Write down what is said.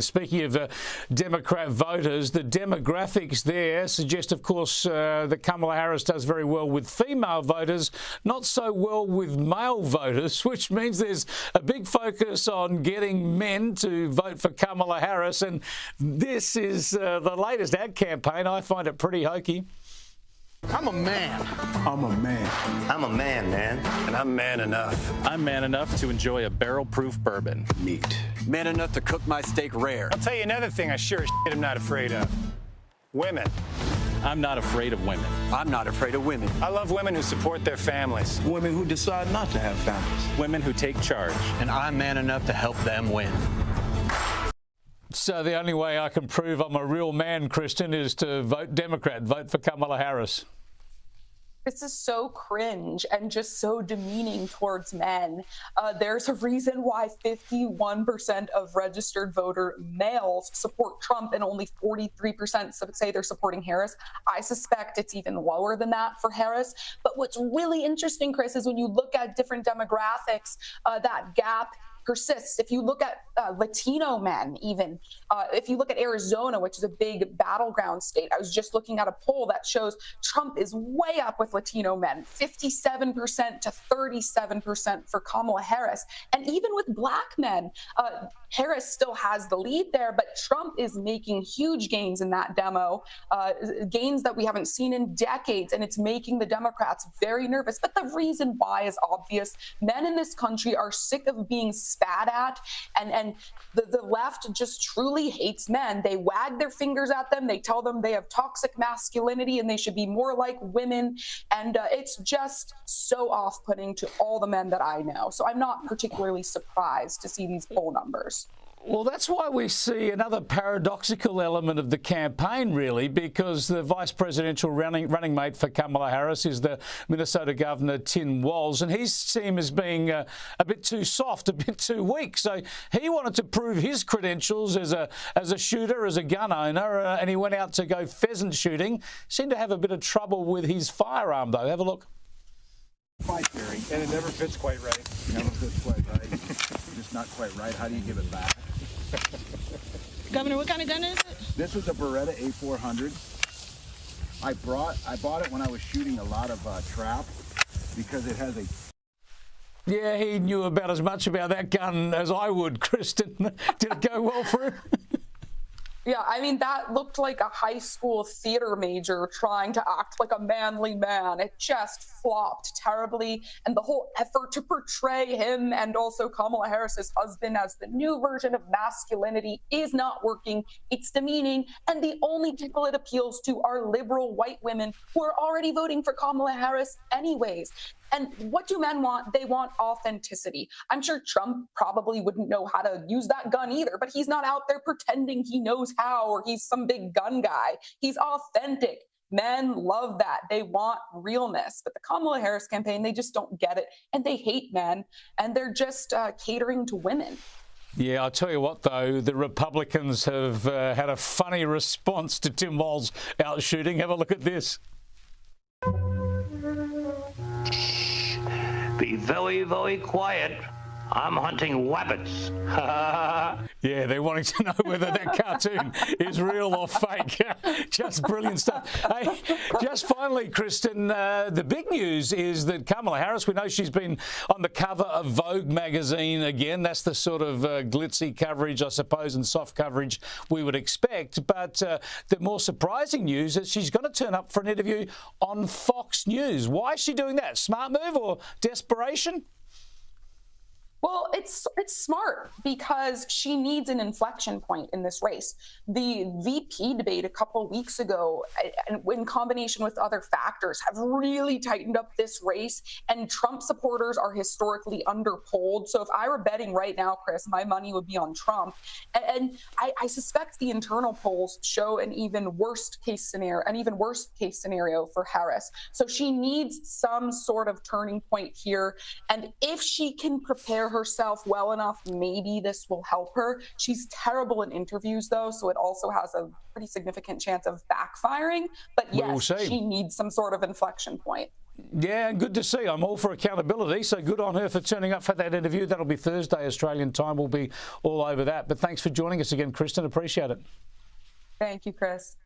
Speaking of Democrat voters, the demographics there suggest, of course, that Kamala Harris does very well with female voters, not so well with male voters, which means there's a big focus on getting men to vote for Kamala Harris. And this is the latest ad campaign. I find it pretty hokey. I'm a man. I'm a man. I'm a man, man. And I'm man enough. I'm man enough to enjoy a barrel-proof bourbon. Neat. Man enough to cook my steak rare. I'll tell you another thing I sure as shit am not afraid of. Women. I'm not afraid of women. I'm not afraid of women. I love women who support their families. Women who decide not to have families. Women who take charge. And I'm man enough to help them win. So the only way I can prove I'm a real man, Kristen, is to vote Democrat, vote for Kamala Harris. This is so cringe and just so demeaning towards men. There's a reason why 51% of registered voter males support Trump and only 43% say they're supporting Harris. I suspect it's even lower than that for Harris. But what's really interesting, Chris, is when you look at different demographics, that gap persists. If you look at Latino men, even if you look at Arizona, which is a big battleground state, I was just looking at a poll that shows Trump is way up with Latino men, 57% to 37% for Kamala Harris. And even with black men, Harris still has the lead there, but Trump is making huge gains in that demo, gains that we haven't seen in decades, and it's making the Democrats very nervous. But the reason why is obvious. Men in this country are sick of being spat at, and the left just truly hates men. They wag their fingers at them. They tell them they have toxic masculinity and they should be more like women. And it's just so off-putting to all the men that I know. So I'm not particularly surprised to see these poll numbers. Well, that's why we see another paradoxical element of the campaign, really, because the vice presidential running mate for Kamala Harris is the Minnesota Governor Tim Walz, and he's seen as being a bit too soft, a bit too weak. So he wanted to prove his credentials as a shooter, as a gun owner, and he went out to go pheasant shooting. Seemed to have a bit of trouble with his firearm, though. Have a look. Quite very. And it never fits quite right. Never fits quite right. Just not quite right. How do you give it back? Governor, what kind of gun is it? This is a Beretta A400. I bought it when I was shooting a lot of trap because it has a... Yeah, he knew about as much about that gun as I would, Kristen. Did it go well for him? Yeah, I mean, that looked like a high school theater major trying to act like a manly man. It just flopped terribly. And the whole effort to portray him and also Kamala Harris's husband as the new version of masculinity is not working. It's demeaning. And the only people it appeals to are liberal white women who are already voting for Kamala Harris anyways. And what do men want? They want authenticity. I'm sure Trump probably wouldn't know how to use that gun either, but he's not out there pretending he knows how or he's some big gun guy. He's authentic. Men love that. They want realness. But the Kamala Harris campaign, they just don't get it. And they hate men. And they're just catering to women. Yeah, I'll tell you what, though, the Republicans have had a funny response to Tim Walz out shooting. Have a look at this. Be very, very quiet. I'm hunting rabbits. Yeah, they're wanting to know whether that cartoon is real or fake. Just brilliant stuff. Hey, just finally, Kristen, the big news is that Kamala Harris, we know she's been on the cover of Vogue magazine again. That's the sort of glitzy coverage, I suppose, and soft coverage we would expect. But the more surprising news is she's going to turn up for an interview on Fox News. Why is she doing that? Smart move or desperation? Well, it's smart because she needs an inflection point in this race. The VP debate a couple of weeks ago, in combination with other factors, have really tightened up this race, and Trump supporters are historically underpolled. So if I were betting right now, Chris, my money would be on Trump. And I suspect the internal polls show an even worse case scenario for Harris. So she needs some sort of turning point here. And if she can prepare herself well enough, maybe this will help her. She's terrible in interviews, though, so it also has a pretty significant chance of backfiring. But yes, she needs some sort of inflection point. Yeah, good to see. I'm all for accountability, so good on her for turning up for that interview. That'll be Thursday Australian time. We'll be all over that. But thanks for joining us again, Kristen. Appreciate it. Thank you, Chris.